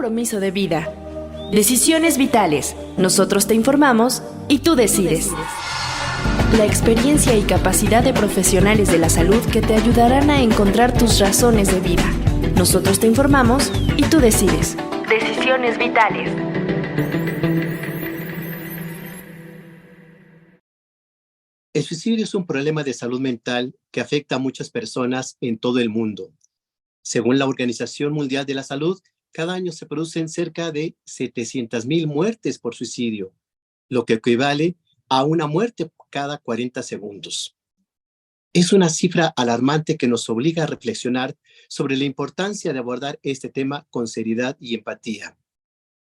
compromiso de vida. Decisiones vitales. Nosotros te informamos y tú decides. La experiencia y capacidad de profesionales de la salud que te ayudarán a encontrar tus razones de vida. Nosotros te informamos y tú decides. Decisiones vitales. El suicidio es un problema de salud mental que afecta a muchas personas en todo el mundo. Según la Organización Mundial de la Salud, cada año se producen cerca de 700,000 muertes por suicidio, lo que equivale a una muerte cada 40 segundos. Es una cifra alarmante que nos obliga a reflexionar sobre la importancia de abordar este tema con seriedad y empatía.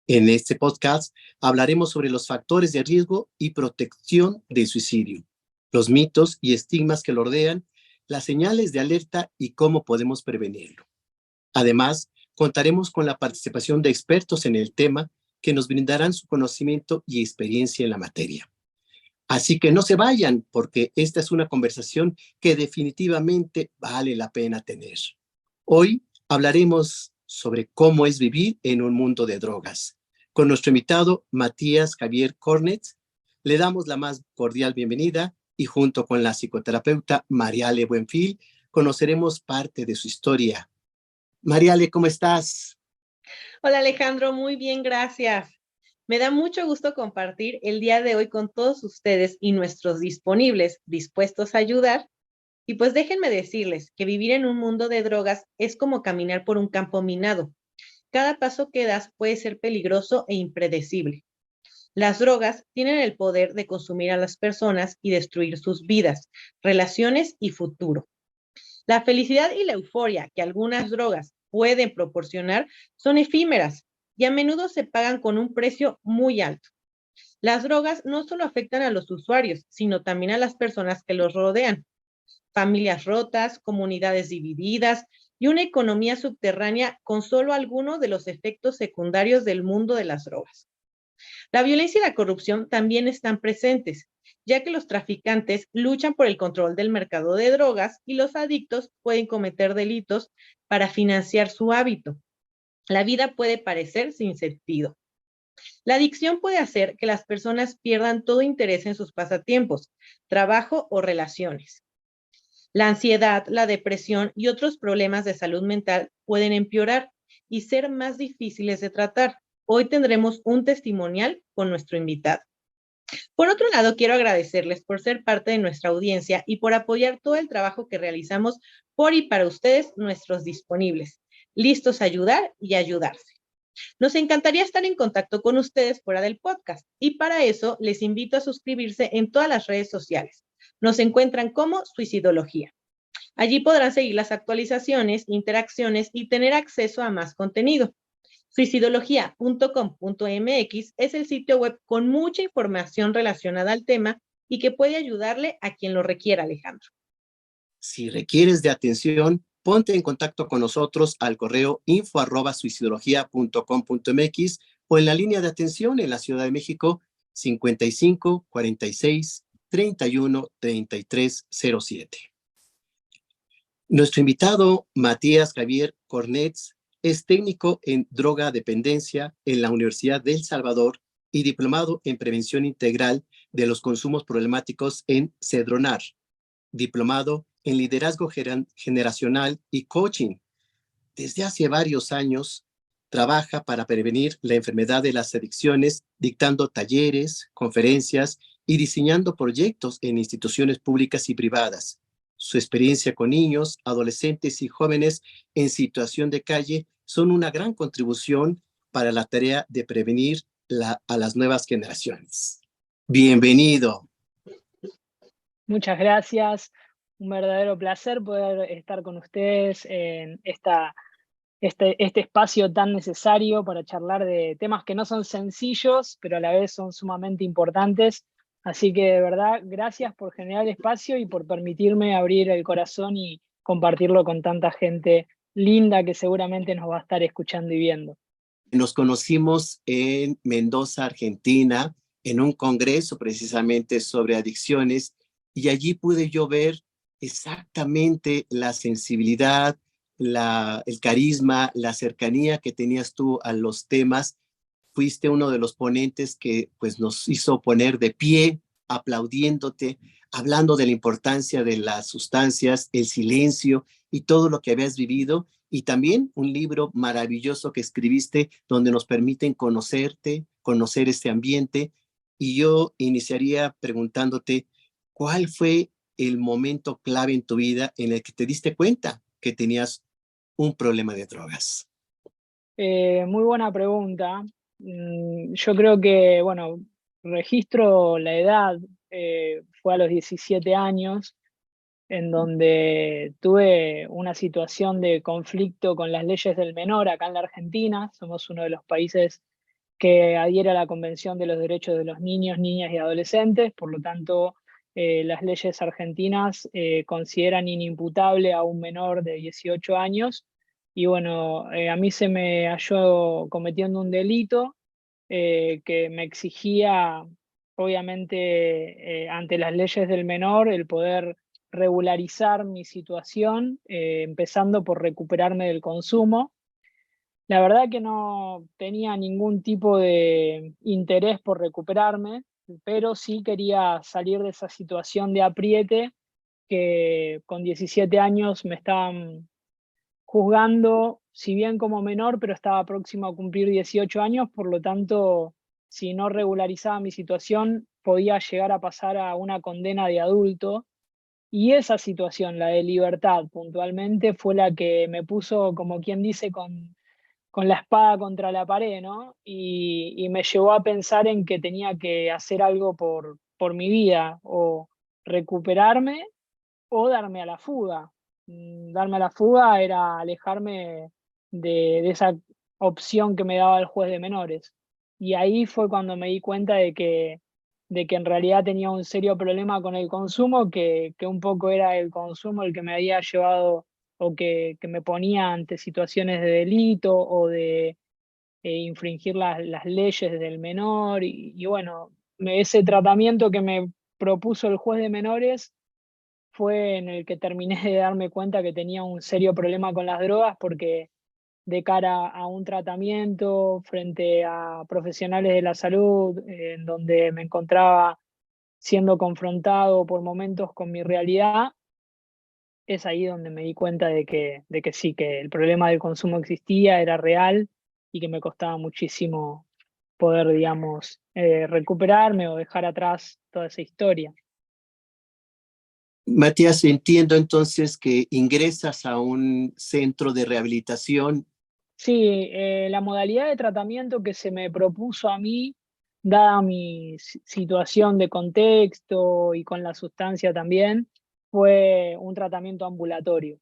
En este podcast hablaremos sobre los factores de riesgo y protección del suicidio, los mitos y estigmas que lo rodean, las señales de alerta y cómo podemos prevenirlo. Además, contaremos con la participación de expertos en el tema que nos brindarán su conocimiento y experiencia en la materia. Así que no se vayan, porque esta es una conversación que definitivamente vale la pena tener. Hoy hablaremos sobre cómo es vivir en un mundo de drogas. Con nuestro invitado, Matías Javier Cornetz, le damos la más cordial bienvenida y junto con la psicoterapeuta Mariale Buenfil, conoceremos parte de su historia. Mariale, ¿cómo estás? Hola Alejandro, muy bien, gracias. Me da mucho gusto compartir el día de hoy con todos ustedes y nuestros dispuestos a ayudar. Y pues déjenme decirles que vivir en un mundo de drogas es como caminar por un campo minado. Cada paso que das puede ser peligroso e impredecible. Las drogas tienen el poder de consumir a las personas y destruir sus vidas, relaciones y futuro. La felicidad y la euforia que algunas drogas pueden proporcionar son efímeras y a menudo se pagan con un precio muy alto. Las drogas no solo afectan a los usuarios, sino también a las personas que los rodean. Familias rotas, comunidades divididas y una economía subterránea con solo algunos de los efectos secundarios del mundo de las drogas. La violencia y la corrupción también están presentes, ya que los traficantes luchan por el control del mercado de drogas y los adictos pueden cometer delitos para financiar su hábito. La vida puede parecer sin sentido. La adicción puede hacer que las personas pierdan todo interés en sus pasatiempos, trabajo o relaciones. La ansiedad, la depresión y otros problemas de salud mental pueden empeorar y ser más difíciles de tratar. Hoy tendremos un testimonial con nuestro invitado. Por otro lado, quiero agradecerles por ser parte de nuestra audiencia y por apoyar todo el trabajo que realizamos por y para ustedes, nuestros disponibles, listos a ayudar y ayudarse. Nos encantaría estar en contacto con ustedes fuera del podcast y para eso les invito a suscribirse en todas las redes sociales. Nos encuentran como Suicidología. Allí podrán seguir las actualizaciones, interacciones y tener acceso a más contenido. Suicidología.com.mx es el sitio web con mucha información relacionada al tema y que puede ayudarle a quien lo requiera, Alejandro. Si requieres de atención, ponte en contacto con nosotros al correo info@suicidología.com.mx o en la línea de atención en la Ciudad de México 55 46 31 33 07. Nuestro invitado, Matías Javier Cornetz, es técnico en droga-dependencia en la Universidad de El Salvador y diplomado en prevención integral de los consumos problemáticos en Cedronar, diplomado en liderazgo generacional y coaching. Desde hace varios años, trabaja para prevenir la enfermedad de las adicciones, dictando talleres, conferencias y diseñando proyectos en instituciones públicas y privadas. Su experiencia con niños, adolescentes y jóvenes en situación de calle son una gran contribución para la tarea de prevenir a las nuevas generaciones. Bienvenido. Muchas gracias. Un verdadero placer poder estar con ustedes en este espacio tan necesario para charlar de temas que no son sencillos, pero a la vez son sumamente importantes. Así que de verdad, gracias por generar espacio y por permitirme abrir el corazón y compartirlo con tanta gente linda que seguramente nos va a estar escuchando y viendo. Nos conocimos en Mendoza, Argentina, en un congreso precisamente sobre adicciones, y allí pude yo ver exactamente la sensibilidad, el carisma, la cercanía que tenías tú a los temas. Fuiste uno de los ponentes que pues, nos hizo poner de pie, aplaudiéndote, hablando de la importancia de las sustancias, el silencio y todo lo que habías vivido. Y también un libro maravilloso que escribiste donde nos permiten conocerte, conocer este ambiente. Y yo iniciaría preguntándote, ¿cuál fue el momento clave en tu vida en el que te diste cuenta que tenías un problema de drogas? Muy buena pregunta. Yo creo que, bueno, registro la edad, fue a los 17 años, en donde tuve una situación de conflicto con las leyes del menor acá en la Argentina. Somos uno de los países que adhiere a la Convención de los Derechos de los Niños, Niñas y Adolescentes. Por lo tanto, las leyes argentinas consideran inimputable a un menor de 18 años. Y bueno, a mí se me halló cometiendo un delito que me exigía, obviamente, ante las leyes del menor, el poder regularizar mi situación, empezando por recuperarme del consumo. La verdad que no tenía ningún tipo de interés por recuperarme, pero sí quería salir de esa situación de apriete que con 17 años me estaban juzgando, si bien como menor, pero estaba próximo a cumplir 18 años. Por lo tanto, si no regularizaba mi situación, podía llegar a pasar a una condena de adulto. Y esa situación, la de libertad puntualmente, fue la que me puso, como quien dice, con la espada contra la pared, ¿no? Y me llevó a pensar en que tenía que hacer algo por mi vida, o recuperarme o darme a la fuga. Darme a la fuga era alejarme de esa opción que me daba el juez de menores. Y ahí fue cuando me di cuenta de que en realidad tenía un serio problema con el consumo, que un poco era el consumo el que me había llevado o que me ponía ante situaciones de delito o de infringir las leyes del menor. Y bueno, ese tratamiento que me propuso el juez de menores fue en el que terminé de darme cuenta que tenía un serio problema con las drogas, porque de cara a un tratamiento frente a profesionales de la salud, en donde me encontraba siendo confrontado por momentos con mi realidad, es ahí donde me di cuenta de que sí, que el problema del consumo existía, era real y que me costaba muchísimo poder, digamos, recuperarme o dejar atrás toda esa historia. Matías, entiendo entonces que ingresas a un centro de rehabilitación. Sí, la modalidad de tratamiento que se me propuso a mí, dada mi situación de contexto y con la sustancia también, fue un tratamiento ambulatorio,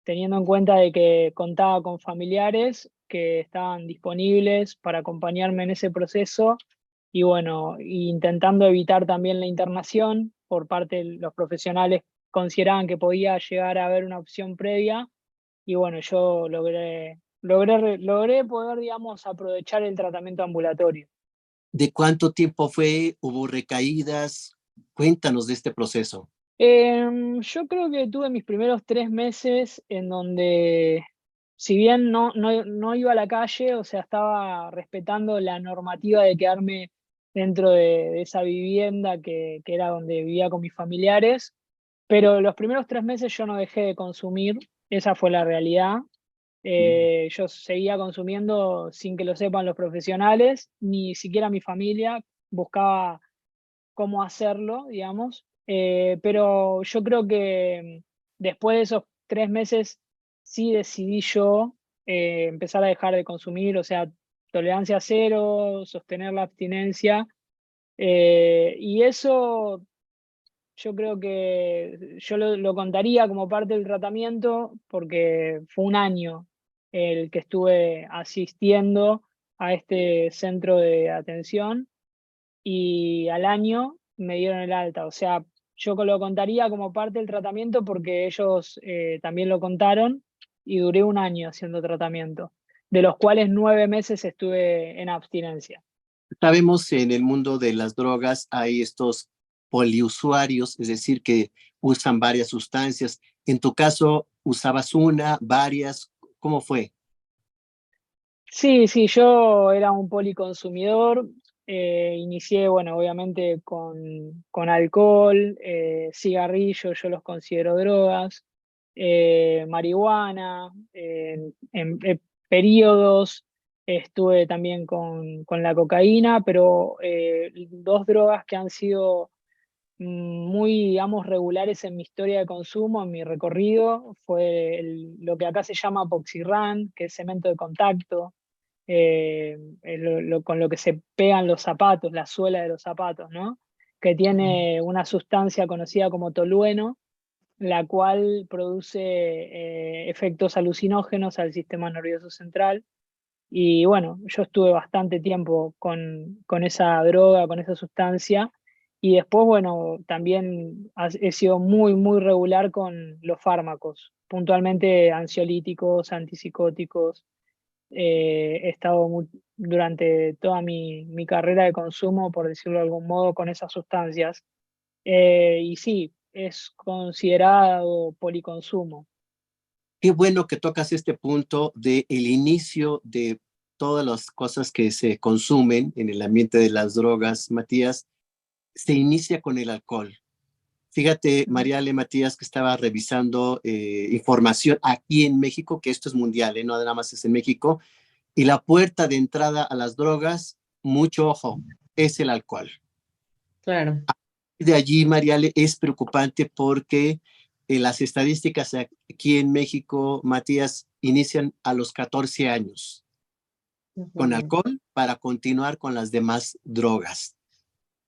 teniendo en cuenta de que contaba con familiares que estaban disponibles para acompañarme en ese proceso. Y bueno, intentando evitar también la internación por parte de los profesionales, consideraban que podía llegar a haber una opción previa. Y bueno, yo logré poder, digamos, aprovechar el tratamiento ambulatorio. ¿De cuánto tiempo fue? ¿Hubo recaídas? Cuéntanos de este proceso. Yo creo que tuve mis primeros 3 meses en donde, si bien no iba a la calle, o sea, estaba respetando la normativa de quedarme dentro de esa vivienda que era donde vivía con mis familiares, pero los primeros 3 meses yo no dejé de consumir. Esa fue la realidad. Yo seguía consumiendo sin que lo sepan los profesionales, ni siquiera mi familia buscaba cómo hacerlo, digamos. Pero yo creo que después de esos 3 meses sí decidí yo empezar a dejar de consumir, o sea, tolerancia cero, sostener la abstinencia. Y eso yo creo que yo lo contaría como parte del tratamiento, porque fue un año el que estuve asistiendo a este centro de atención, y al año me dieron el alta. O sea, yo lo contaría como parte del tratamiento porque ellos también lo contaron, y duré un año haciendo tratamiento, de los cuales 9 meses estuve en abstinencia. Sabemos en el mundo de las drogas hay estos poliusuarios, es decir, que usan varias sustancias. En tu caso, ¿Usabas una, varias? ¿Cómo fue? Sí, sí, yo era un policonsumidor. Inicié, bueno, obviamente con alcohol, cigarrillos, yo los considero drogas, marihuana, en periodos estuve también con la cocaína, pero dos drogas que han sido muy, digamos, regulares en mi historia de consumo, en mi recorrido, fue lo que acá se llama Poxirran, que es cemento de contacto, con lo que se pegan los zapatos, la suela de los zapatos, ¿no? Que tiene una sustancia conocida como tolueno, la cual produce efectos alucinógenos al sistema nervioso central. Y bueno, yo estuve bastante tiempo con esa droga, con esa sustancia. Y después, bueno, también he sido muy, muy regular con los fármacos, puntualmente ansiolíticos, antipsicóticos. He estado durante toda mi carrera de consumo, por decirlo de algún modo, con esas sustancias. Y sí, es considerado policonsumo. Qué bueno que tocas este punto de el inicio de todas las cosas que se consumen en el ambiente de las drogas, Matías. Se inicia con el alcohol. Fíjate, Mariale, Matías, que estaba revisando información aquí en México, que esto es mundial, no nada más es en México, y la puerta de entrada a las drogas, mucho ojo, es el alcohol. Claro. De allí, Mariale, es preocupante porque las estadísticas aquí en México, Matías, inician a los 14 años con alcohol para continuar con las demás drogas.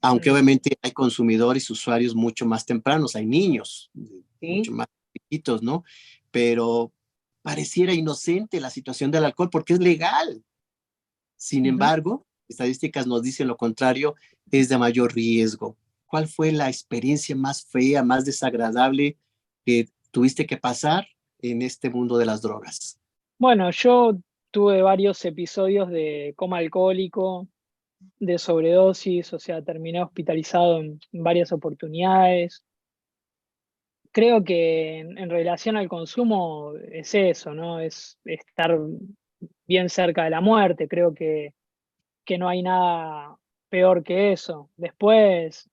Aunque obviamente hay consumidores, usuarios mucho más tempranos, hay niños, mucho más chiquitos, ¿no? Pero pareciera inocente la situación del alcohol porque es legal. Sin embargo, estadísticas nos dicen lo contrario, es de mayor riesgo. ¿Cuál fue la experiencia más fea, más desagradable que tuviste que pasar en este mundo de las drogas? Bueno, yo tuve varios episodios de coma alcohólico, de sobredosis, o sea, terminé hospitalizado en varias oportunidades. Creo que en relación al consumo es eso, ¿no? Es estar bien cerca de la muerte. Creo que no hay nada peor que eso. Después,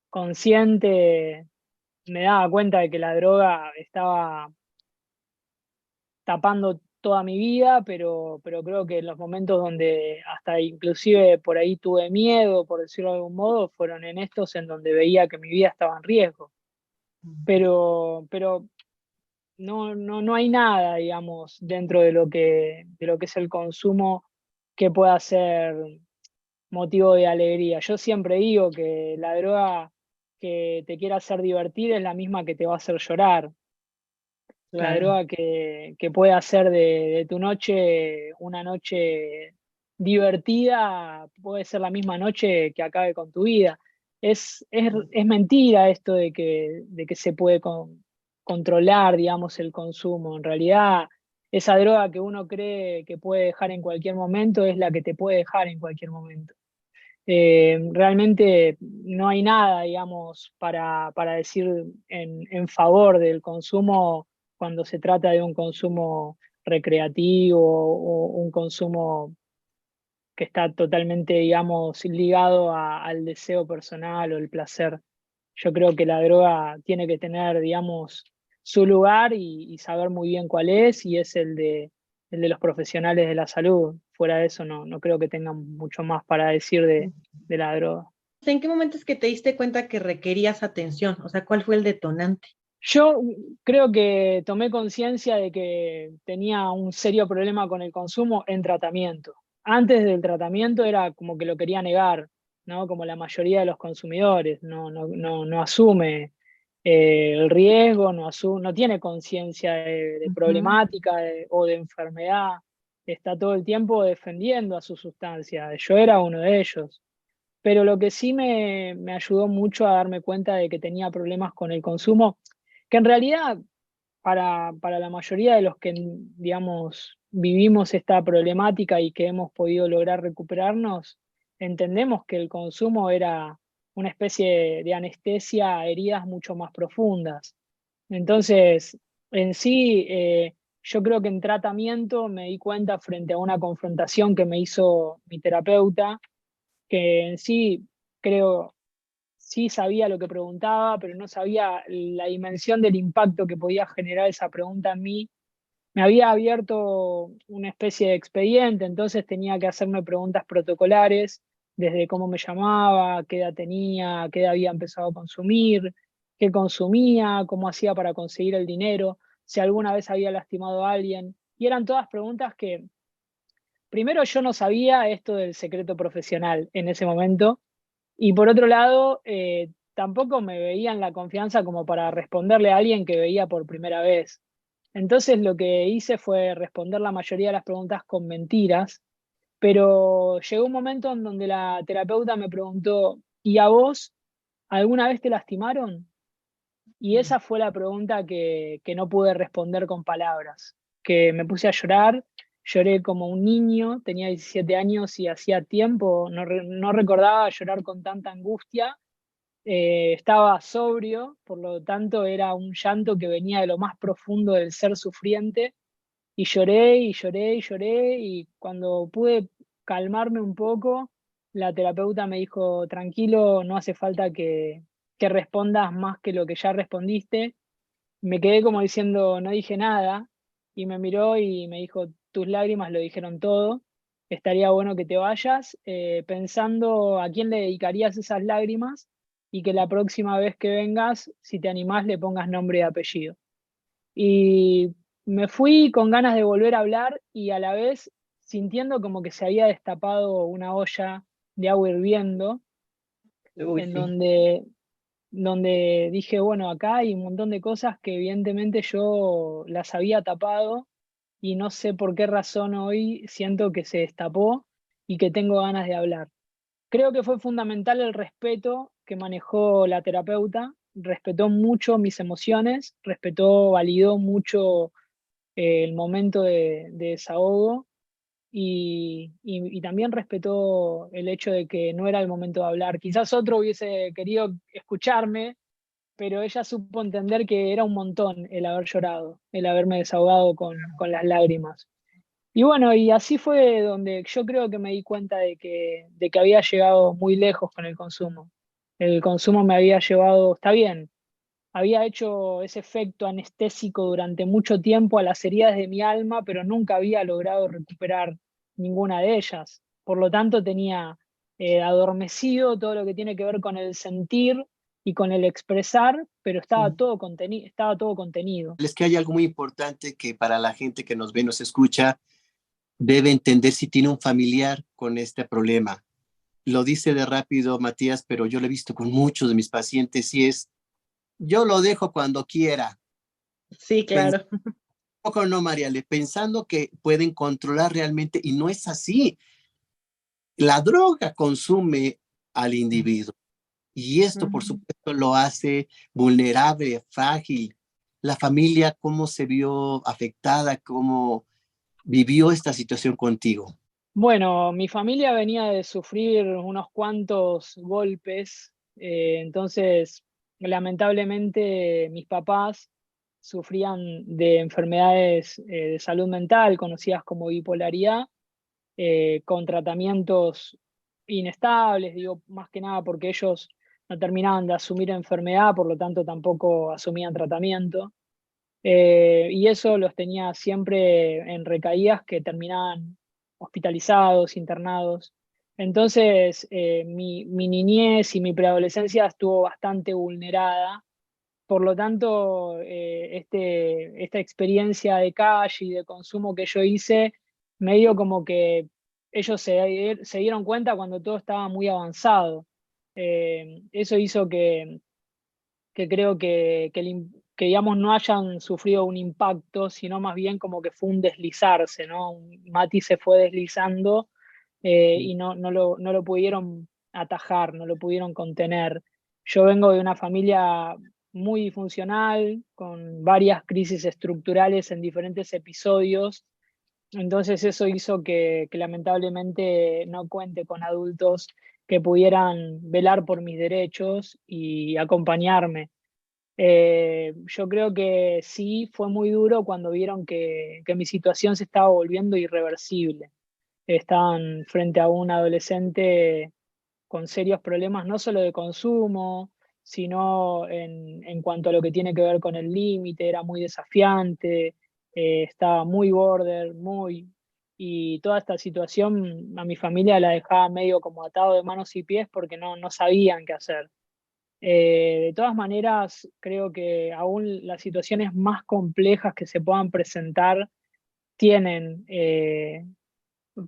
consciente, me daba cuenta de que la droga estaba tapando toda mi vida, pero creo que en los momentos donde hasta inclusive por ahí tuve miedo, por decirlo de algún modo, fueron en estos en donde veía que mi vida estaba en riesgo. Pero no hay nada, digamos, dentro de lo que es el consumo que pueda ser motivo de alegría. Yo siempre digo que la droga que te quiera hacer divertir es la misma que te va a hacer llorar. La Claro. droga que puede hacer de tu noche una noche divertida puede ser la misma noche que acabe con tu vida. Es mentira esto de que se puede controlar, digamos, el consumo. En realidad, esa droga que uno cree que puede dejar en cualquier momento es la que te puede dejar en cualquier momento. Realmente no hay nada, digamos, para decir en favor del consumo cuando se trata de un consumo recreativo o un consumo que está totalmente, digamos, ligado al deseo personal o el placer. Yo creo que la droga tiene que tener, digamos, su lugar y saber muy bien cuál es, y es el de los profesionales de la salud. Fuera de eso, no creo que tengan mucho más para decir de la droga. ¿En qué momento es que te diste cuenta que requerías atención? O sea, ¿cuál fue el detonante? Yo creo que tomé conciencia de que tenía un serio problema con el consumo en tratamiento. Antes del tratamiento era como que lo quería negar, ¿no? Como la mayoría de los consumidores, no asume el riesgo, no tiene conciencia de problemática o de enfermedad, está todo el tiempo defendiendo a su sustancia. Yo era uno de ellos. Pero lo que sí me ayudó mucho a darme cuenta de que tenía problemas con el consumo, que en realidad para la mayoría de los que, digamos, vivimos esta problemática y que hemos podido lograr recuperarnos, entendemos que el consumo era una especie de anestesia a heridas mucho más profundas. Entonces, En sí, yo creo que en tratamiento me di cuenta frente a una confrontación que me hizo mi terapeuta, que en sí creo, sí sabía lo que preguntaba, pero no sabía la dimensión del impacto que podía generar esa pregunta en mí. Me había abierto una especie de expediente, entonces tenía que hacerme preguntas protocolares, desde cómo me llamaba, qué edad tenía, qué edad había empezado a consumir, qué consumía, cómo hacía para conseguir el dinero, si alguna vez había lastimado a alguien. Y eran todas preguntas que, primero, yo no sabía esto del secreto profesional en ese momento, y por otro lado, tampoco me veía en la confianza como para responderle a alguien que veía por primera vez. Entonces lo que hice fue responder la mayoría de las preguntas con mentiras, pero llegó un momento en donde la terapeuta me preguntó, ¿y a vos alguna vez te lastimaron? Y Mm. esa fue la pregunta que no pude responder con palabras, que me puse a llorar, lloré como un niño, tenía 17 años y hacía tiempo, no recordaba llorar con tanta angustia. Estaba sobrio, por lo tanto era un llanto que venía de lo más profundo del ser sufriente, y lloré y lloré y lloré, y cuando pude calmarme un poco, la terapeuta me dijo, tranquilo, no hace falta que respondas más que lo que ya respondiste. Me quedé como diciendo, no dije nada, y me miró y me dijo, tus lágrimas lo dijeron todo, estaría bueno que te vayas, pensando a quién le dedicarías esas lágrimas y que la próxima vez que vengas, si te animás, le pongas nombre y apellido. Y me fui con ganas de volver a hablar y a la vez sintiendo como que se había destapado una olla de agua hirviendo, Uy, en sí. donde dije, bueno, acá hay un montón de cosas que evidentemente yo las había tapado y no sé por qué razón hoy siento que se destapó y que tengo ganas de hablar. Creo que fue fundamental el respeto que manejó la terapeuta, respetó mucho mis emociones, respetó, validó mucho el momento de desahogo y también respetó el hecho de que no era el momento de hablar. Quizás otro hubiese querido escucharme, pero ella supo entender que era un montón el haber llorado, el haberme desahogado con las lágrimas. Y bueno, y así fue donde yo creo que me di cuenta de que había llegado muy lejos con el consumo. El consumo me había llevado, está bien, había hecho ese efecto anestésico durante mucho tiempo a las heridas de mi alma, pero nunca había logrado recuperar ninguna de ellas. Por lo tanto, tenía adormecido todo lo que tiene que ver con el sentir y con el expresar, pero Sí. estaba todo contenido. Es que hay algo muy importante que para la gente que nos ve, nos escucha, debe entender si tiene un familiar con este problema. Lo dice de rápido Matías, pero yo lo he visto con muchos de mis pacientes y es, yo lo dejo cuando quiera. Sí, claro. Poco no, Mariale, pensando que pueden controlar realmente y no es así. La droga consume al individuo y esto, por Ujú. supuesto, lo hace vulnerable, frágil. La familia, ¿cómo se vio afectada? ¿Cómo vivió esta situación contigo? Bueno, mi familia venía de sufrir unos cuantos golpes, entonces lamentablemente mis papás sufrían de enfermedades de salud mental conocidas como bipolaridad, con tratamientos inestables, digo, más que nada porque ellos no terminaban de asumir enfermedad, por lo tanto tampoco asumían tratamiento. Y eso los tenía siempre en recaídas que terminaban hospitalizados, internados. Entonces, mi niñez y mi preadolescencia estuvo bastante vulnerada. Por lo tanto, esta experiencia de calle y de consumo que yo hice, medio como que ellos se dieron cuenta cuando todo estaba muy avanzado. Eso hizo que creo que, digamos, no hayan sufrido un impacto, sino más bien como que fue un deslizarse, ¿no? Mati se fue deslizando, y no lo pudieron atajar, no lo pudieron contener. Yo vengo de una familia muy disfuncional, con varias crisis estructurales en diferentes episodios, entonces eso hizo que lamentablemente no cuente con adultos que pudieran velar por mis derechos y acompañarme. Yo creo que sí fue muy duro cuando vieron que mi situación se estaba volviendo irreversible. Estaban frente a un adolescente con serios problemas, no solo de consumo, sino en cuanto a lo que tiene que ver con el límite, era muy desafiante, estaba muy border, y toda esta situación a mi familia la dejaba medio como atado de manos y pies porque no sabían qué hacer. De todas maneras, creo que aún las situaciones más complejas que se puedan presentar tienen,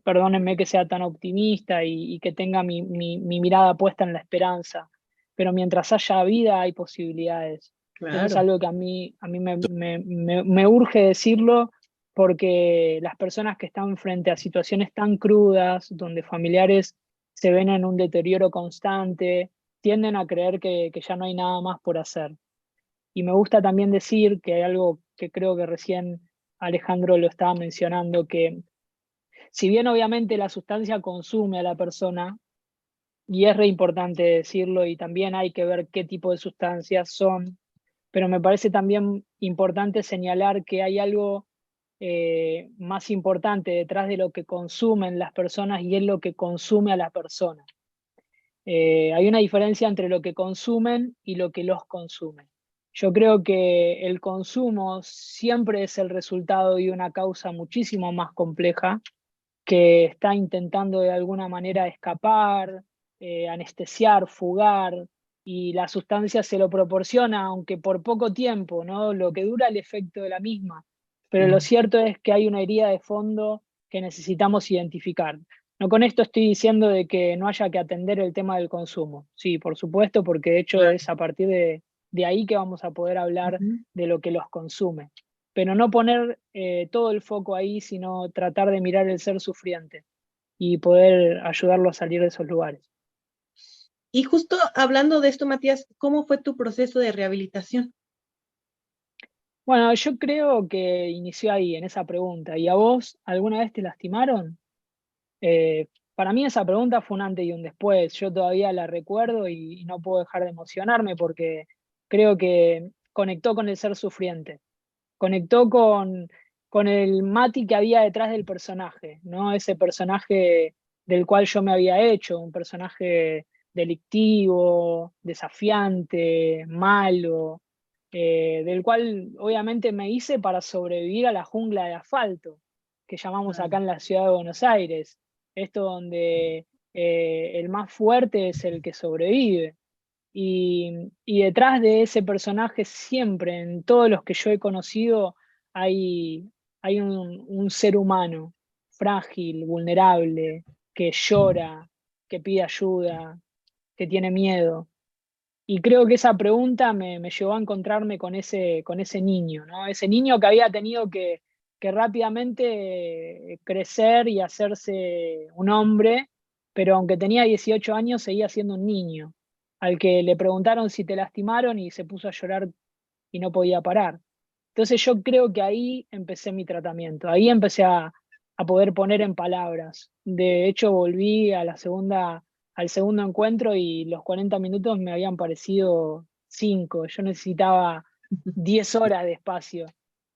perdónenme que sea tan optimista y que tenga mi mirada puesta en la esperanza, pero mientras haya vida hay posibilidades. Eso es Claro. algo que a mí me urge decirlo, porque las personas que están frente a situaciones tan crudas, donde familiares se ven en un deterioro constante, tienden a creer que ya no hay nada más por hacer. Y me gusta también decir que hay algo que creo que recién Alejandro lo estaba mencionando, que si bien obviamente la sustancia consume a la persona, y es re importante decirlo, y también hay que ver qué tipo de sustancias son, pero me parece también importante señalar que hay algo más importante detrás de lo que consumen las personas, y es lo que consume a la persona. Hay una diferencia entre lo que consumen y lo que los consume. Yo creo que el consumo siempre es el resultado de una causa muchísimo más compleja, que está intentando de alguna manera escapar, anestesiar, fugar, y la sustancia se lo proporciona, aunque por poco tiempo, ¿no? Lo que dura el efecto de la misma. Pero lo Mm. cierto es que hay una herida de fondo que necesitamos identificar. No con esto estoy diciendo de que no haya que atender el tema del consumo. Sí, por supuesto, porque de hecho Claro. es a partir de ahí que vamos a poder hablar Ujú. de lo que los consume. Pero no poner todo el foco ahí, sino tratar de mirar el ser sufriente y poder ayudarlo a salir de esos lugares. Y justo hablando de esto, Matías, ¿cómo fue tu proceso de rehabilitación? Bueno, yo creo que inició ahí, en esa pregunta. ¿Y a vos alguna vez te lastimaron? Para mí esa pregunta fue un antes y un después. Yo todavía la recuerdo y no puedo dejar de emocionarme, porque creo que conectó con el ser sufriente. Conectó con el Mati que había detrás del personaje, ¿no? Ese personaje del cual yo me había hecho, un personaje delictivo, desafiante, malo, del cual obviamente me hice para sobrevivir a la jungla de asfalto, que llamamos acá Claro. en la ciudad de Buenos Aires. Esto donde el más fuerte es el que sobrevive. Y detrás de ese personaje siempre, en todos los que yo he conocido, hay un ser humano frágil, vulnerable, que llora, que pide ayuda, que tiene miedo. Y creo que esa pregunta me llevó a encontrarme con ese niño, ¿no? Ese niño que había tenido que rápidamente crecer y hacerse un hombre, pero aunque tenía 18 años seguía siendo un niño, al que le preguntaron si te lastimaron y se puso a llorar y no podía parar. Entonces yo creo que ahí empecé mi tratamiento, ahí empecé a poder poner en palabras. De hecho, volví al segundo encuentro y los 40 minutos me habían parecido 5. Yo necesitaba 10 horas de espacio.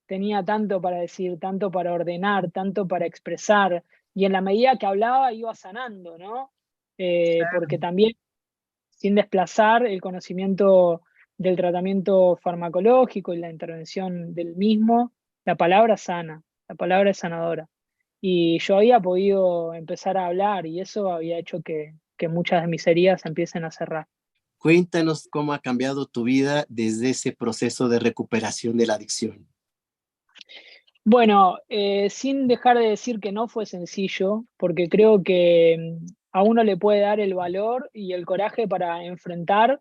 Tenía tanto para decir, tanto para ordenar, tanto para expresar, y en la medida que hablaba iba sanando, ¿no? Porque también, sin desplazar el conocimiento del tratamiento farmacológico y la intervención del mismo, la palabra sana, la palabra es sanadora. Y yo había podido empezar a hablar, y eso había hecho que muchas de mis heridas empiecen a cerrar. Cuéntanos cómo ha cambiado tu vida desde ese proceso de recuperación de la adicción. Bueno, sin dejar de decir que no fue sencillo, porque creo que a uno le puede dar el valor y el coraje para enfrentar,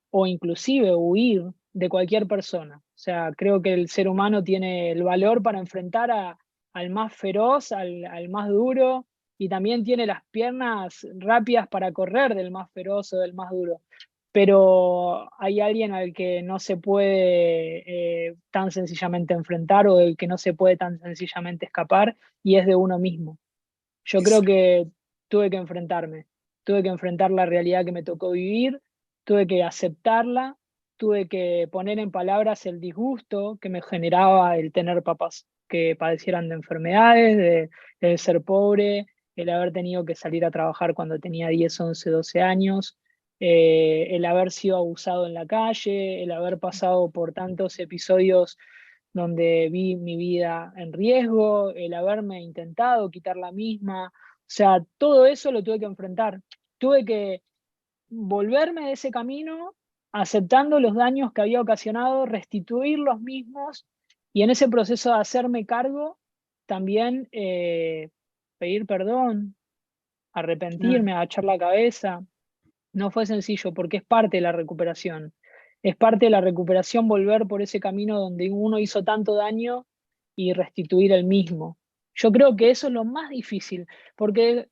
o inclusive huir de cualquier persona. O sea, creo que el ser humano tiene el valor para enfrentar al más feroz, al más duro, y también tiene las piernas rápidas para correr del más feroz o del más duro. Pero hay alguien al que no se puede tan sencillamente enfrentar, o del que no se puede tan sencillamente escapar, y es de uno mismo. Yo creo que tuve que enfrentarme, tuve que enfrentar la realidad que me tocó vivir, tuve que aceptarla, tuve que poner en palabras el disgusto que me generaba el tener papás que padecieran de enfermedades, de ser pobre, el haber tenido que salir a trabajar cuando tenía 10, 11, 12 años, el haber sido abusado en la calle, el haber pasado por tantos episodios donde vi mi vida en riesgo, el haberme intentado quitar la misma. O sea, todo eso lo tuve que enfrentar. Tuve que volverme de ese camino, aceptando los daños que había ocasionado, restituir los mismos y en ese proceso de hacerme cargo, también pedir perdón, arrepentirme, agachar la cabeza. No fue sencillo porque es parte de la recuperación. Es parte de la recuperación volver por ese camino donde uno hizo tanto daño y restituir el mismo. Yo creo que eso es lo más difícil, porque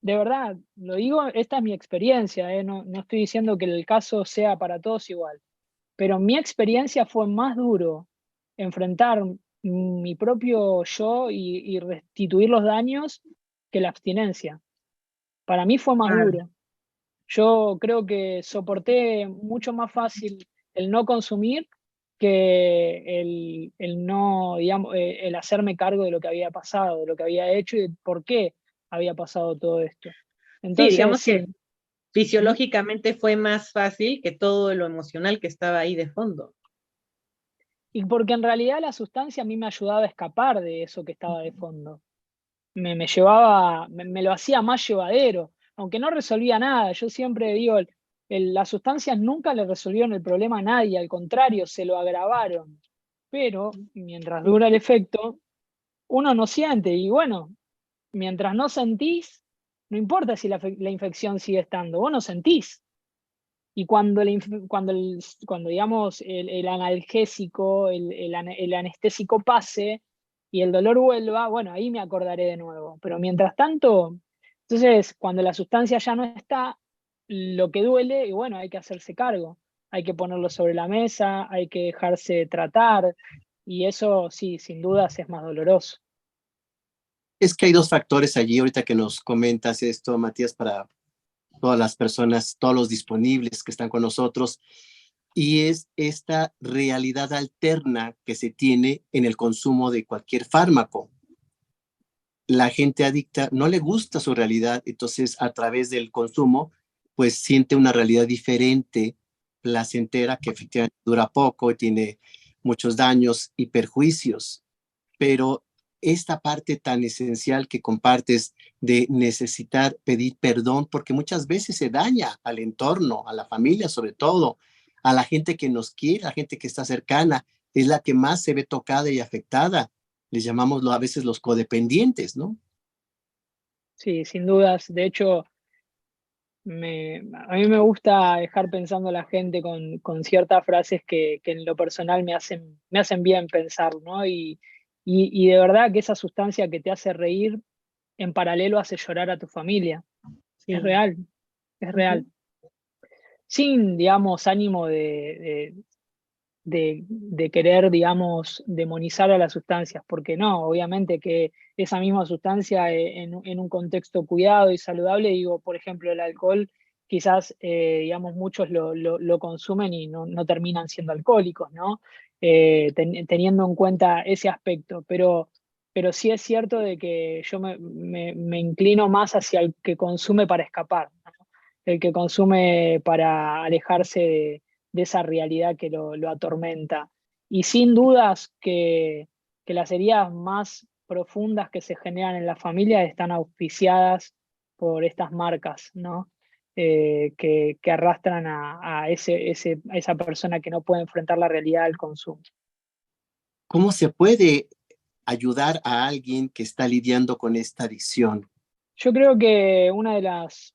de verdad, lo digo, esta es mi experiencia, no estoy diciendo que el caso sea para todos igual, pero mi experiencia fue más duro enfrentar mi propio yo y restituir los daños que la abstinencia. Para mí fue más duro. Yo creo que soporté mucho más fácil el no consumir que el no, digamos, el hacerme cargo de lo que había pasado, de lo que había hecho y de por qué había pasado todo esto. Sí, Entonces, digamos sí. que fisiológicamente fue más fácil que todo lo emocional que estaba ahí de fondo. Y porque en realidad la sustancia a mí me ayudaba a escapar de eso que estaba de fondo. Me llevaba, me lo hacía más llevadero, aunque no resolvía nada. Yo siempre digo, las sustancias nunca le resolvieron el problema a nadie, al contrario, se lo agravaron. Pero mientras dura el efecto, uno no siente. Y bueno, mientras no sentís, no importa si la infección sigue estando, vos no sentís. Y cuando digamos, el analgésico, el anestésico pase y el dolor vuelva, bueno, ahí me acordaré de nuevo. Pero mientras tanto, entonces, cuando la sustancia ya no está, lo que duele, y bueno, hay que hacerse cargo. Hay que ponerlo sobre la mesa, hay que dejarse tratar, y eso sí, sin dudas es más doloroso. Es que hay dos factores allí, ahorita que nos comentas esto, Matías, para todas las personas, todos los disponibles que están con nosotros, y es esta realidad alterna que se tiene en el consumo de cualquier fármaco. La gente adicta no le gusta su realidad, entonces a través del consumo, pues siente una realidad diferente, placentera, que efectivamente dura poco y tiene muchos daños y perjuicios. Pero esta parte tan esencial que compartes de necesitar pedir perdón, porque muchas veces se daña al entorno, a la familia sobre todo, a la gente que nos quiere, a la gente que está cercana, es la que más se ve tocada y afectada. Les llamamos a veces los codependientes, ¿no? Sí, sin dudas. De hecho, a mí me gusta dejar pensando a la gente con ciertas frases que en lo personal me hacen bien pensar, ¿no? Y de verdad que esa sustancia que te hace reír, en paralelo hace llorar a tu familia. Sí. Es real, es real. Sin, digamos, ánimo de querer, digamos, demonizar a las sustancias, porque no, obviamente que esa misma sustancia en un contexto cuidado y saludable, digo, por ejemplo, el alcohol, quizás, digamos, muchos lo consumen y no terminan siendo alcohólicos, ¿no? Teniendo en cuenta ese aspecto, pero sí es cierto de que yo me inclino más hacia el que consume para escapar, ¿no? El que consume para alejarse de esa realidad que lo atormenta. Y sin dudas que las heridas más profundas que se generan en la familia están auspiciadas por estas marcas, ¿no? Que arrastran a esa persona que no puede enfrentar la realidad del consumo. ¿Cómo se puede ayudar a alguien que está lidiando con esta adicción? Yo creo que una de las,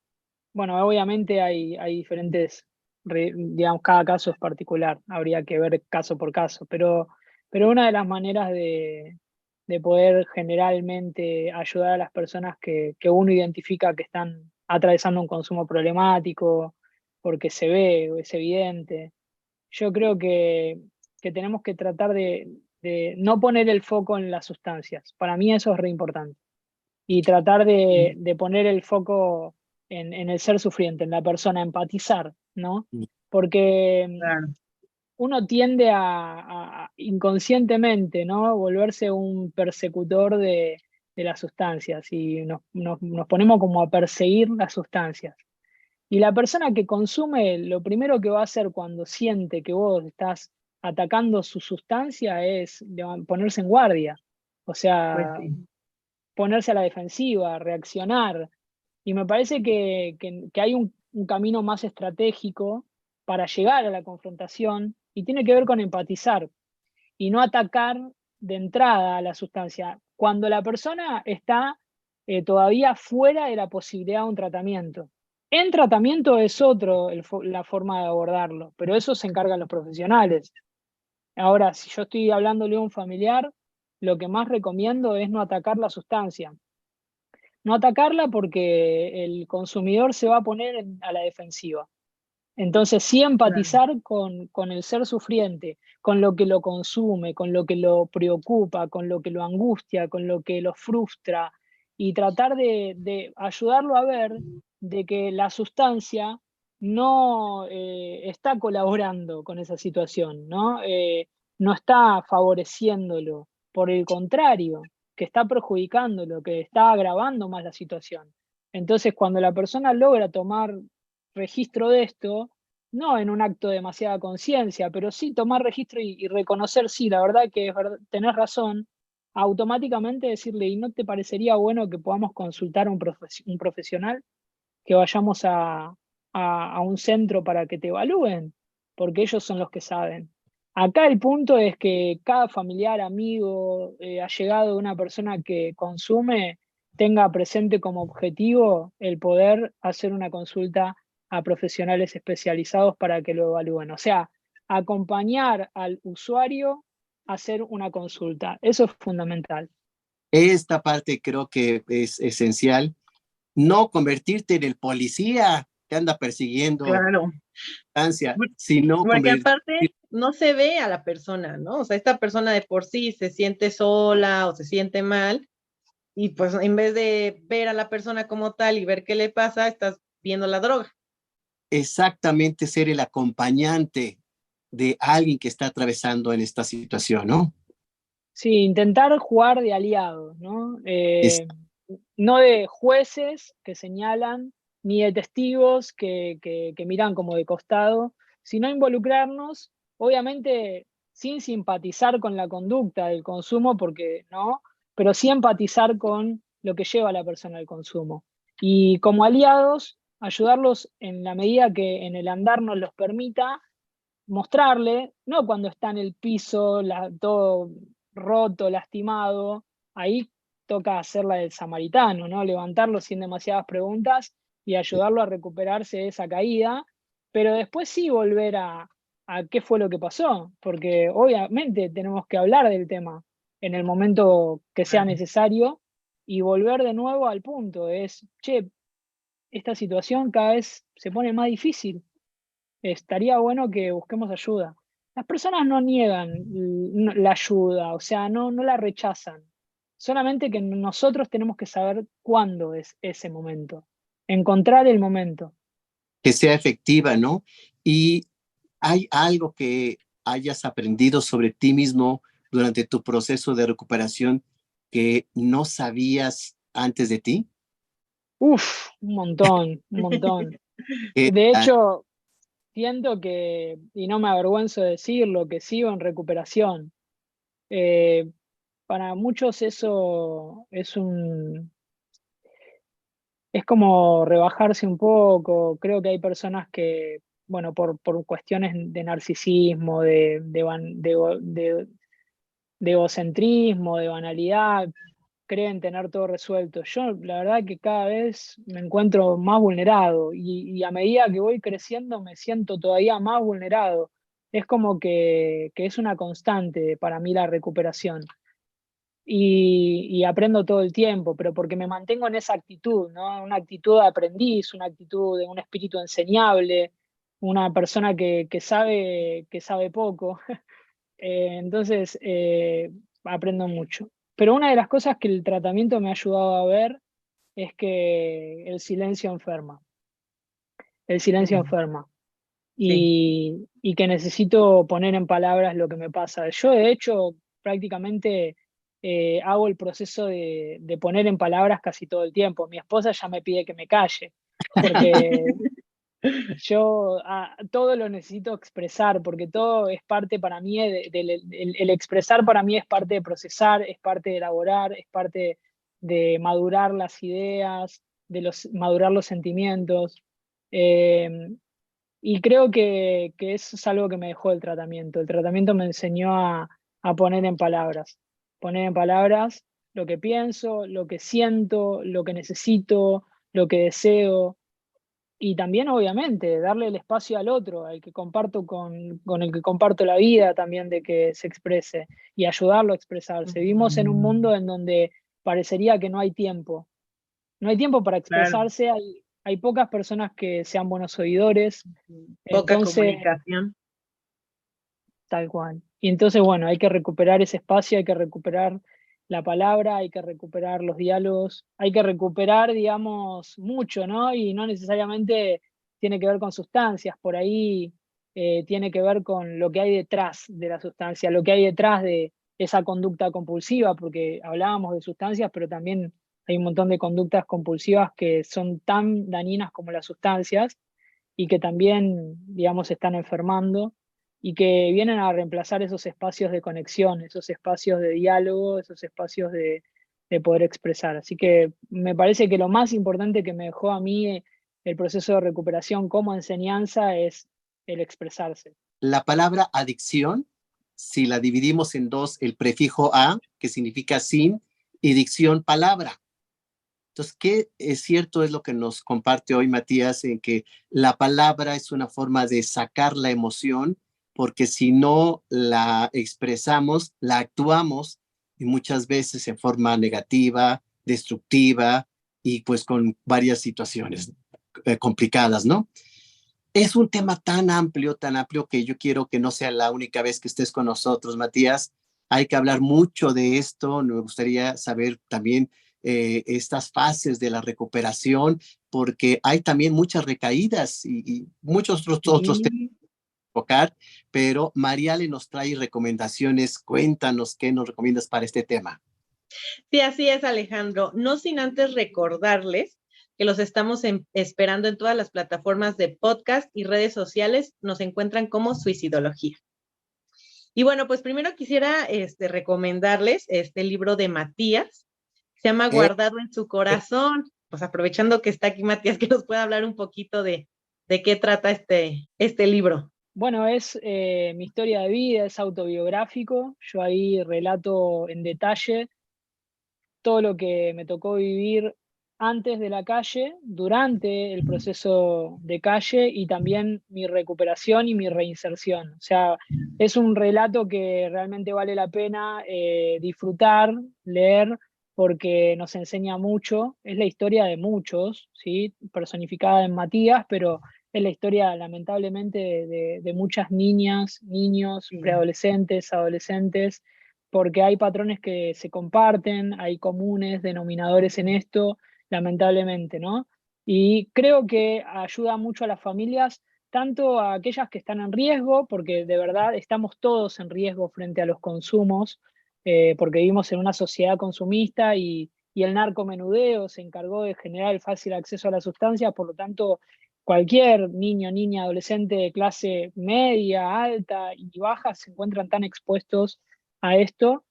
bueno, obviamente hay diferentes, digamos, cada caso es particular, habría que ver caso por caso, pero una de las maneras de poder generalmente ayudar a las personas que uno identifica que están atravesando un consumo problemático, porque se ve o es evidente, yo creo que tenemos que tratar de no poner el foco en las sustancias. Para mí eso es re importante y tratar de poner el foco en el ser sufriente, en la persona, empatizar, ¿no? Porque Claro. uno tiende a inconscientemente, ¿no? Volverse un persecutor de las sustancias y nos ponemos como a perseguir las sustancias. Y la persona que consume, lo primero que va a hacer cuando siente que vos estás atacando su sustancia es ponerse en guardia. O Pues sea, sí. ponerse a la defensiva, reaccionar. Y me parece que hay un camino más estratégico para llegar a la confrontación y tiene que ver con empatizar y no atacar de entrada a la sustancia. Cuando la persona está todavía fuera de la posibilidad de un tratamiento. En tratamiento es otro la forma de abordarlo, pero eso se encargan los profesionales. Ahora, si yo estoy hablándole a un familiar, lo que más recomiendo es no atacar la sustancia. No atacarla porque el consumidor se va a poner a la defensiva. Entonces, sí Claro. empatizar con el ser sufriente, con lo que lo consume, con lo que lo preocupa, con lo que lo angustia, con lo que lo frustra, y tratar de ayudarlo a ver de que la sustancia no está colaborando con esa situación, ¿no? No está favoreciéndolo, por el contrario, que está perjudicándolo, que está agravando más la situación. Entonces, cuando la persona logra tomar registro de esto, no en un acto de demasiada conciencia, pero sí tomar registro y reconocer, sí, la verdad que tenés razón, automáticamente decirle, ¿y no te parecería bueno que podamos consultar a un profesional? Que vayamos a un centro para que te evalúen, porque ellos son los que saben. Acá el punto es que cada familiar, amigo, allegado de una persona que consume, tenga presente como objetivo el poder hacer una consulta a profesionales especializados para que lo evalúen. O sea, acompañar al usuario a hacer una consulta. Eso es fundamental. Esta parte creo que es esencial. No convertirte en el policía que anda persiguiendo Claro. ansia, Por- sino Porque convertir. aparte no se ve a la persona, ¿no? O sea, esta persona de por sí se siente sola o se siente mal y pues en vez de ver a la persona como tal y ver qué le pasa, estás viendo la droga. Exactamente ser el acompañante de alguien que está atravesando en esta situación, ¿no? Sí, intentar jugar de aliados, ¿no? Es No de jueces que señalan, ni de testigos que miran como de costado, sino involucrarnos, obviamente sin simpatizar con la conducta del consumo, porque no, pero sí empatizar con lo que lleva a la persona al consumo. Y como aliados, ayudarlos en la medida que en el andar nos los permita, mostrarle, no cuando está en el piso, todo roto, lastimado, ahí toca hacer la del samaritano, ¿no? Levantarlo sin demasiadas preguntas y ayudarlo a recuperarse de esa caída, pero después sí volver a qué fue lo que pasó, porque obviamente tenemos que hablar del tema en el momento que sea Claro. necesario y volver de nuevo al punto, es, che, esta situación cada vez se pone más difícil, estaría bueno que busquemos ayuda. Las personas no niegan la ayuda, o sea, no la rechazan. Solamente que nosotros tenemos que saber cuándo es ese momento, encontrar el momento. que sea efectiva, ¿no? Y hay algo que hayas aprendido sobre ti mismo durante tu proceso de recuperación que no sabías antes de ti. Uf, un montón, un montón. Eh, De ah, hecho, siento que, y no me avergüenzo de decirlo, que sigo en recuperación. Eh, para muchos eso es como rebajarse un poco. Creo que hay personas que, bueno, por cuestiones de narcisismo, de egocentrismo, de banalidad, creen tener todo resuelto. Yo, la verdad que cada vez me encuentro más vulnerado y a medida que voy creciendo me siento todavía más vulnerado. Es como que es una constante para mí la recuperación y aprendo todo el tiempo, pero porque me mantengo en esa actitud, ¿no? Una actitud de aprendiz, una actitud de un espíritu enseñable, una persona que sabe poco. Entonces, aprendo mucho. Pero una de las cosas que el tratamiento me ha ayudado a ver es que el silencio enferma. El silencio enferma. y que necesito poner en palabras lo que me pasa. Yo, de hecho, prácticamente hago el proceso de poner en palabras casi todo el tiempo. Mi esposa ya me pide que me calle, porque yo todo lo necesito expresar, porque todo es parte para mí, el expresar para mí es parte de procesar, es parte de elaborar, es parte de madurar las ideas, madurar los sentimientos. Eh, y creo que eso es algo que me dejó el tratamiento. El tratamiento me enseñó a poner en palabras lo que pienso, lo que siento, lo que necesito, lo que deseo. Y también, obviamente, darle el espacio al otro, al que comparto con el que comparto la vida también de que se exprese y ayudarlo a expresarse. Vivimos en un mundo en donde parecería que no hay tiempo. No hay tiempo para Claro, expresarse, hay pocas personas que sean buenos oidores, poca entonces, comunicación. tal cual. Y entonces, bueno, hay que recuperar ese espacio, hay que recuperar la palabra, hay que recuperar los diálogos, hay que recuperar, digamos, mucho, ¿no? Y no necesariamente tiene que ver con sustancias, por ahí tiene que ver con lo que hay detrás de la sustancia, lo que hay detrás de esa conducta compulsiva, porque hablábamos de sustancias, pero también hay un montón de conductas compulsivas que son tan dañinas como las sustancias y que también, digamos, están enfermando y que vienen a reemplazar esos espacios de conexión, esos espacios de diálogo, esos espacios de poder expresar. Así que me parece que lo más importante que me dejó a mí el proceso de recuperación como enseñanza es el expresarse. La palabra adicción, si la dividimos en dos, el prefijo a, que significa sin, y dicción, palabra. Entonces, ¿qué es cierto es lo que nos comparte hoy Matías, en que la palabra es una forma de sacar la emoción, porque si no la expresamos, la actuamos y muchas veces en forma negativa, destructiva y pues con varias situaciones complicadas, ¿no? Es un tema tan amplio que yo quiero que no sea la única vez que estés con nosotros, Matías. Hay que hablar mucho de esto. Me gustaría saber también estas fases de la recuperación, porque hay también muchas recaídas y muchos otros temas Sí. que tocar, pero Mariale nos trae recomendaciones. Cuéntanos qué nos recomiendas para este tema. Sí, así es, Alejandro. No sin antes recordarles que los estamos esperando en todas las plataformas de podcast y redes sociales. Nos encuentran como Suicidología. Y bueno, pues primero quisiera recomendarles este libro de Matías. Se llama Eh, Guardado en su corazón. Pues aprovechando que está aquí Matías, que nos pueda hablar un poquito de qué trata este libro. Bueno, es mi historia de vida, es autobiográfico. Yo ahí relato en detalle todo lo que me tocó vivir antes de la calle, durante el proceso de calle y también mi recuperación y mi reinserción. O sea, es un relato que realmente vale la pena disfrutar, leer, porque nos enseña mucho. Es la historia de muchos, ¿sí? Personificada en Matías, pero es la historia lamentablemente de muchas niñas, niños, Sí. preadolescentes, adolescentes, porque hay patrones que se comparten, hay comunes denominadores en esto, lamentablemente, ¿no? Y creo que ayuda mucho a las familias, tanto a aquellas que están en riesgo, porque de verdad estamos todos en riesgo frente a los consumos, porque vivimos en una sociedad consumista y el narcomenudeo se encargó de generar el fácil acceso a la sustancia, por lo tanto, cualquier niño, niña, adolescente de clase media, alta y baja se encuentran tan expuestos a esto.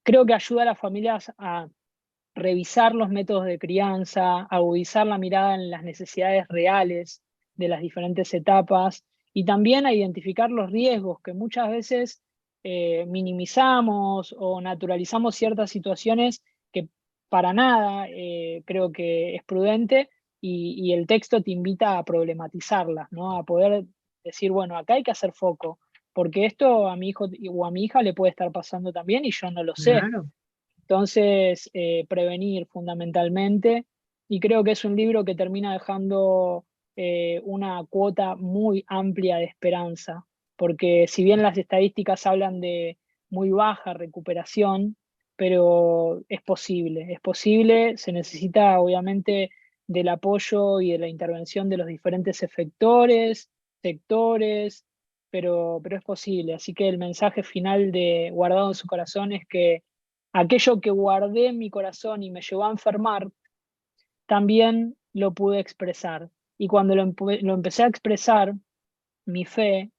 Creo que ayuda a las familias a revisar los métodos de crianza, agudizar la mirada en las necesidades reales de las diferentes etapas y también a identificar los riesgos que muchas veces minimizamos o naturalizamos ciertas situaciones que para nada creo que es prudente y el texto te invita a problematizarlas, ¿no? A poder decir, bueno, acá hay que hacer foco, porque esto a mi hijo o a mi hija le puede estar pasando también y yo no lo sé. Claro. Entonces, prevenir fundamentalmente, y creo que es un libro que termina dejando una cuota muy amplia de esperanza, porque si bien las estadísticas hablan de muy baja recuperación, pero es posible, se necesita obviamente del apoyo y de la intervención de los diferentes efectores, sectores, pero es posible. Así que el mensaje final de Guardado en su corazón es que aquello que guardé en mi corazón y me llevó a enfermar, también lo pude expresar. Y cuando lo empecé a expresar, mi fe,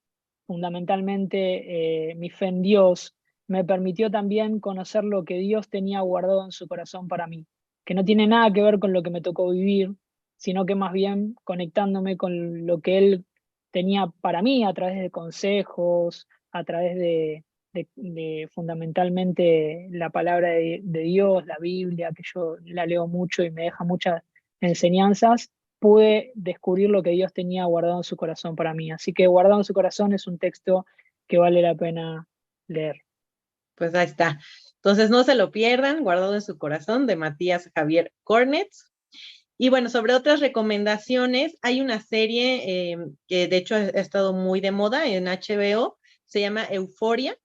fundamentalmente mi fe en Dios, me permitió también conocer lo que Dios tenía guardado en su corazón para mí, que no tiene nada que ver con lo que me tocó vivir, sino que más bien conectándome con lo que Él tenía para mí a través de consejos, a través de fundamentalmente la palabra de Dios, la Biblia, que yo la leo mucho y me deja muchas enseñanzas. Pude descubrir lo que Dios tenía guardado en su corazón para mí. Así que Guardado en su corazón es un texto que vale la pena leer. Pues ahí está. Entonces no se lo pierdan, Guardado en su corazón, de Matías Javier Cornets. Y bueno, sobre otras recomendaciones, hay una serie que de hecho ha estado muy de moda en HBO, se llama Euforia,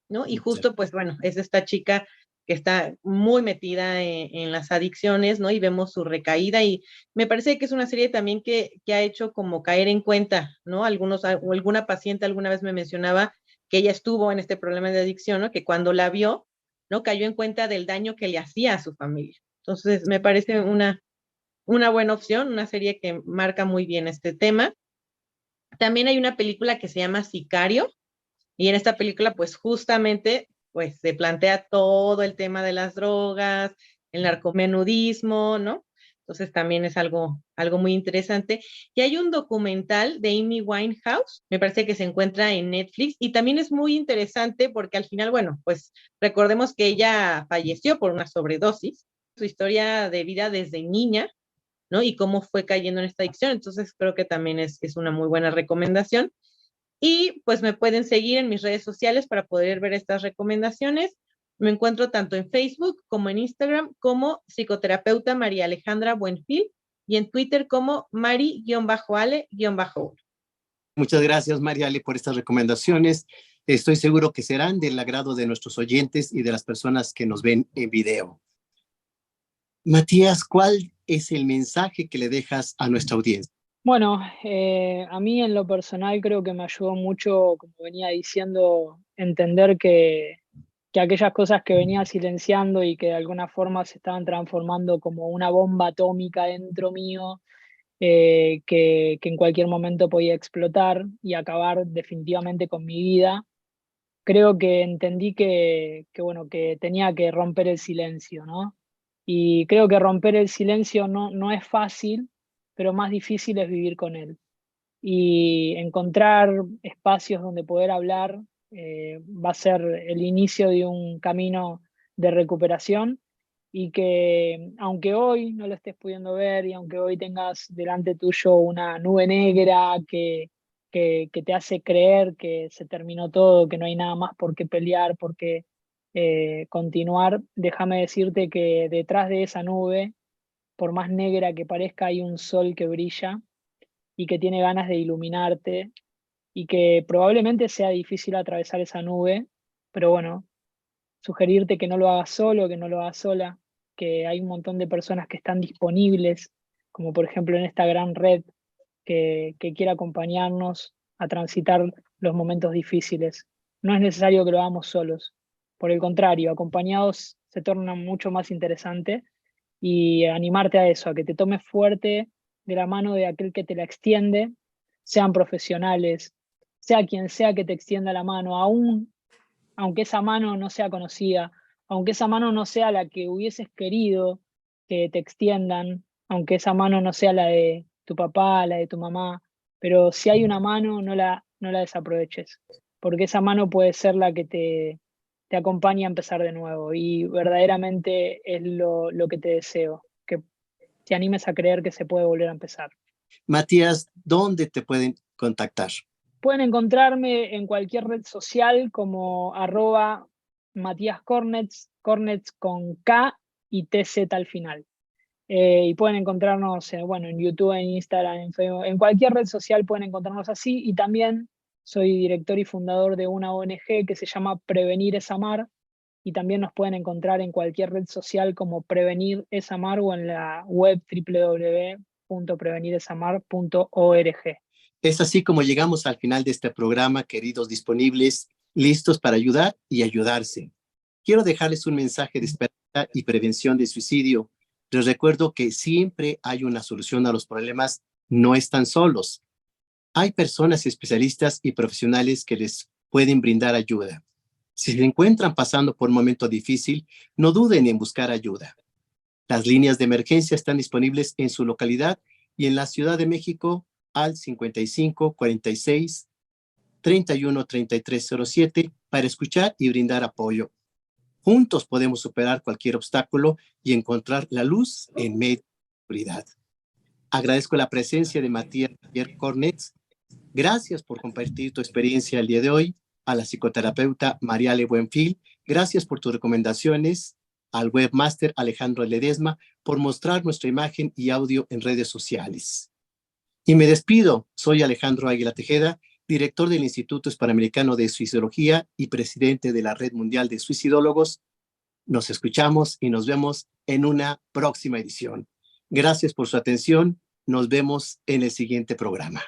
¿no? Y justo, pues bueno, es esta chica que está muy metida en las adicciones, ¿no? Y vemos su recaída y me parece que es una serie también que ha hecho como caer en cuenta, ¿no? Alguna paciente alguna vez me mencionaba que ella estuvo en este problema de adicción, ¿no? Que cuando la vio, ¿no? Cayó en cuenta del daño que le hacía a su familia. Entonces, me parece una buena opción, una serie que marca muy bien este tema. También hay una película que se llama Sicario, y en esta película, pues justamente, pues se plantea todo el tema de las drogas, el narcomenudismo, ¿no? Entonces también es algo muy interesante. Y hay un documental de Amy Winehouse, me parece que se encuentra en Netflix, y también es muy interesante porque al final, bueno, pues recordemos que ella falleció por una sobredosis, su historia de vida desde niña, ¿no? Y cómo fue cayendo en esta adicción. Entonces creo que también es una muy buena recomendación. Y pues me pueden seguir en mis redes sociales para poder ver estas recomendaciones. Me encuentro tanto en Facebook como en Instagram como psicoterapeuta María Alejandra Buenfil y en Twitter como Mari-Ale-1. Muchas gracias, Mariale, por estas recomendaciones. Estoy seguro que serán del agrado de nuestros oyentes y de las personas que nos ven en video. Matías, ¿cuál es el mensaje que le dejas a nuestra audiencia? Bueno, a mí en lo personal creo que me ayudó mucho, como venía diciendo, entender que aquellas cosas que venía silenciando y que de alguna forma se estaban transformando como una bomba atómica dentro mío, que en cualquier momento podía explotar y acabar definitivamente con mi vida. Creo que entendí bueno, que tenía que romper el silencio, ¿no? Y creo que romper el silencio no es fácil, pero más difícil es vivir con él. Y encontrar espacios donde poder hablar va a ser el inicio de un camino de recuperación, y que aunque hoy no lo estés pudiendo ver y aunque hoy tengas delante tuyo una nube negra que te hace creer que se terminó todo, que no hay nada más por qué pelear, por qué continuar, déjame decirte que detrás de esa nube, por más negra que parezca, hay un sol que brilla y que tiene ganas de iluminarte, y que probablemente sea difícil atravesar esa nube, pero bueno, sugerirte que no lo hagas solo, que no lo hagas sola, que hay un montón de personas que están disponibles, como por ejemplo en esta gran red que quiere acompañarnos a transitar los momentos difíciles. No es necesario que lo hagamos solos, por el contrario, acompañados se torna mucho más interesante, y animarte a eso, a que te tomes fuerte de la mano de aquel que te la extiende, sean profesionales, sea quien sea que te extienda la mano, aunque esa mano no sea conocida, aunque esa mano no sea la que hubieses querido que te extiendan, aunque esa mano no sea la de tu papá, la de tu mamá, pero si hay una mano, no la desaproveches, porque esa mano puede ser la que te acompaña a empezar de nuevo, y verdaderamente es lo que te deseo, que te animes a creer que se puede volver a empezar. Matías, ¿dónde te pueden contactar? Pueden encontrarme en cualquier red social como @Matías Cornets, Cornets con K y TZ al final. Y pueden encontrarnos bueno, en YouTube, en Instagram, en Facebook, en cualquier red social pueden encontrarnos así. Y también soy director y fundador de una ONG que se llama Prevenir es Amar, y también nos pueden encontrar en cualquier red social como Prevenir es Amar o en la web www.preveniresamar.org. Es así como llegamos al final de este programa, queridos disponibles, listos para ayudar y ayudarse. Quiero dejarles un mensaje de esperanza y prevención de suicidio. Les recuerdo que siempre hay una solución a los problemas, no están solos. Hay personas especialistas y profesionales que les pueden brindar ayuda. Si se encuentran pasando por un momento difícil, no duden en buscar ayuda. Las líneas de emergencia están disponibles en su localidad y en la Ciudad de México al 55 46 31 33 07 para escuchar y brindar apoyo. Juntos podemos superar cualquier obstáculo y encontrar la luz en medio de la oscuridad. Agradezco la presencia de Matías Cornets. Gracias por compartir tu experiencia el día de hoy. A la psicoterapeuta Mariale Buenfil, gracias por tus recomendaciones. Al webmaster Alejandro Ledesma por mostrar nuestra imagen y audio en redes sociales. Y me despido. Soy Alejandro Águila Tejeda, director del Instituto Hispanoamericano de Suicidología y presidente de la Red Mundial de Suicidólogos. Nos escuchamos y nos vemos en una próxima edición. Gracias por su atención. Nos vemos en el siguiente programa.